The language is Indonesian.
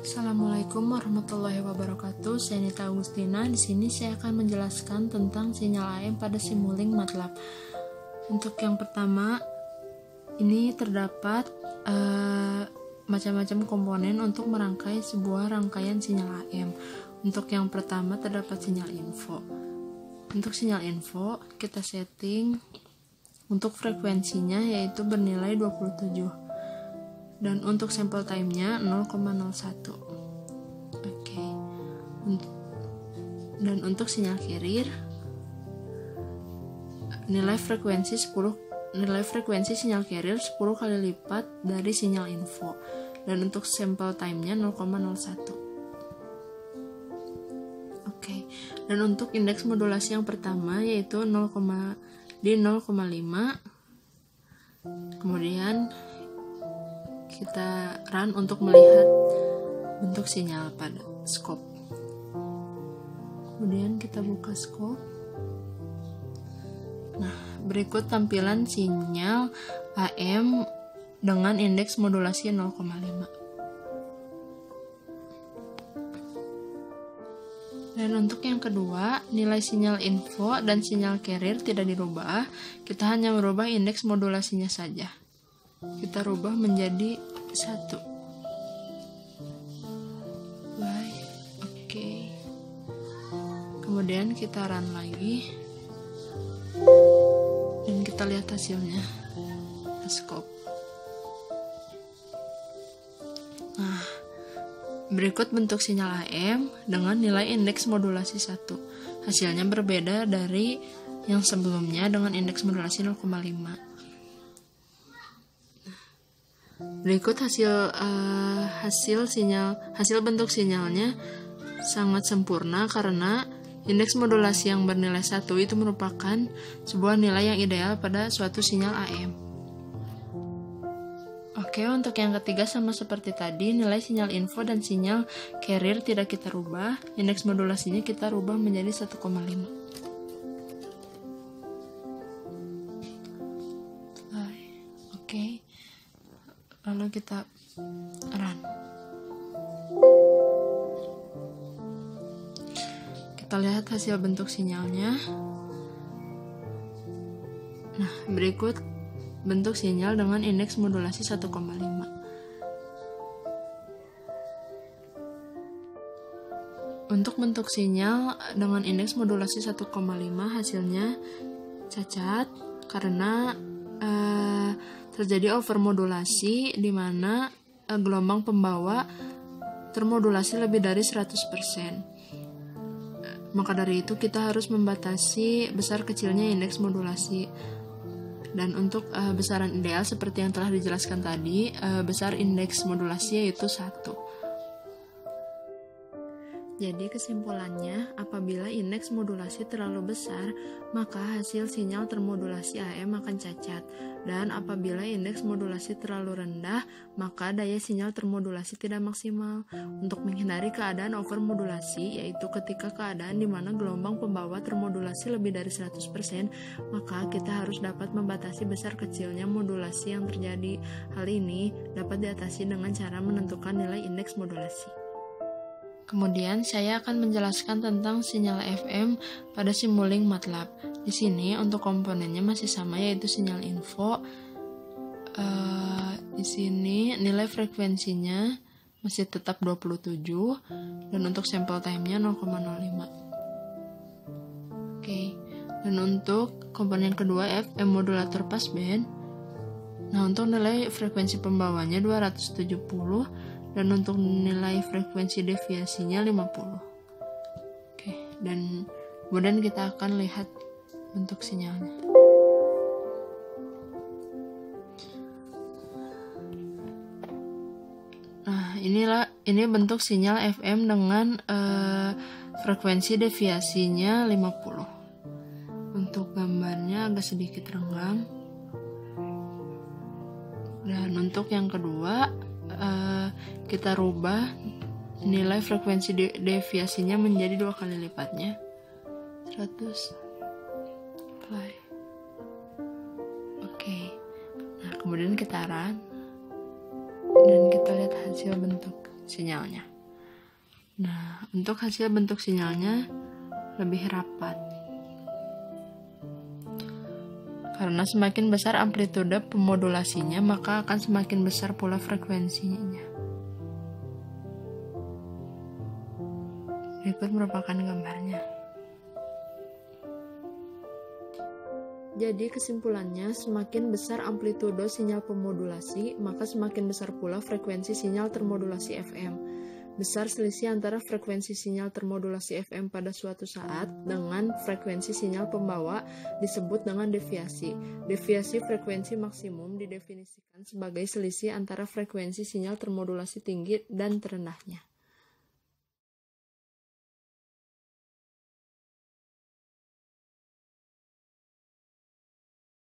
Assalamualaikum warahmatullahi wabarakatuh. Saya Nita Agustina. Di sini saya akan menjelaskan tentang sinyal AM pada Simulink MATLAB. Untuk yang pertama, ini terdapat macam-macam komponen untuk merangkai sebuah rangkaian sinyal AM. Untuk yang pertama terdapat sinyal info. Untuk sinyal info kita setting untuk frekuensinya yaitu bernilai 27. Dan untuk sample time-nya 0,01. Oke. Dan untuk sinyal carrier nilai frekuensi sinyal carrier 10 kali lipat dari sinyal info. Dan untuk sample time-nya 0,01. Oke. Dan untuk indeks modulasi yang pertama yaitu 0,5. Kemudian kita run untuk melihat bentuk sinyal pada scope. Kemudian kita buka scope. Nah, berikut tampilan sinyal AM dengan indeks modulasi 0,5. Dan untuk yang kedua, nilai sinyal info dan sinyal carrier tidak dirubah. Kita hanya merubah indeks modulasinya saja. Kita rubah menjadi 1. Oke. Kemudian kita run lagi dan kita lihat hasilnya. Scope. Nah, berikut bentuk sinyal AM dengan nilai indeks modulasi 1. Hasilnya berbeda dari yang sebelumnya dengan indeks modulasi 0,5. Berikut hasil bentuk sinyalnya sangat sempurna karena indeks modulasi yang bernilai 1 itu merupakan sebuah nilai yang ideal pada suatu sinyal AM. Oke, untuk yang ketiga sama seperti tadi, nilai sinyal info dan sinyal carrier tidak kita rubah, indeks modulasinya kita rubah menjadi 1,5. Oke. Lalu kita run. Kita lihat hasil bentuk sinyalnya. Nah, berikut bentuk sinyal dengan indeks modulasi 1,5. Untuk bentuk sinyal dengan indeks modulasi 1,5 hasilnya cacat karena terjadi overmodulasi di mana gelombang pembawa termodulasi lebih dari 100%. Maka dari itu kita harus membatasi besar kecilnya indeks modulasi. Dan untuk besaran ideal seperti yang telah dijelaskan tadi, besar indeks modulasi yaitu 1. Jadi kesimpulannya, apabila indeks modulasi terlalu besar, maka hasil sinyal termodulasi AM akan cacat. Dan apabila indeks modulasi terlalu rendah, maka daya sinyal termodulasi tidak maksimal. Untuk menghindari keadaan overmodulasi, yaitu ketika keadaan di mana gelombang pembawa termodulasi lebih dari 100%, maka kita harus dapat membatasi besar kecilnya modulasi yang terjadi. Hal ini dapat diatasi dengan cara menentukan nilai indeks modulasi. Kemudian saya akan menjelaskan tentang sinyal FM pada Simulink MATLAB. Di sini untuk komponennya masih sama yaitu sinyal info. Di sini nilai frekuensinya masih tetap 27 dan untuk sample time-nya 0,05. Oke. Dan untuk komponen kedua FM modulator passband. Nah, untuk nilai frekuensi pembawanya 270 dan untuk nilai frekuensi deviasinya 50. Oke, dan kemudian kita akan lihat bentuk sinyalnya. Nah, ini bentuk sinyal FM dengan frekuensi deviasinya 50. Untuk gambarnya agak sedikit renggang. Dan untuk yang kedua, kita rubah nilai frekuensi deviasinya menjadi 2 kali lipatnya, 100 play. Oke. Nah, kemudian kita run dan kita lihat hasil bentuk sinyalnya. Nah, untuk hasil bentuk sinyalnya lebih rapat. Karena semakin besar amplitude pemodulasinya, maka akan semakin besar pula frekuensinya. Berikut merupakan gambarnya. Jadi kesimpulannya, semakin besar amplitudo sinyal pemodulasi, maka semakin besar pula frekuensi sinyal termodulasi FM. Besar selisih antara frekuensi sinyal termodulasi FM pada suatu saat dengan frekuensi sinyal pembawa disebut dengan deviasi. Deviasi frekuensi maksimum didefinisikan sebagai selisih antara frekuensi sinyal termodulasi tinggi dan terendahnya.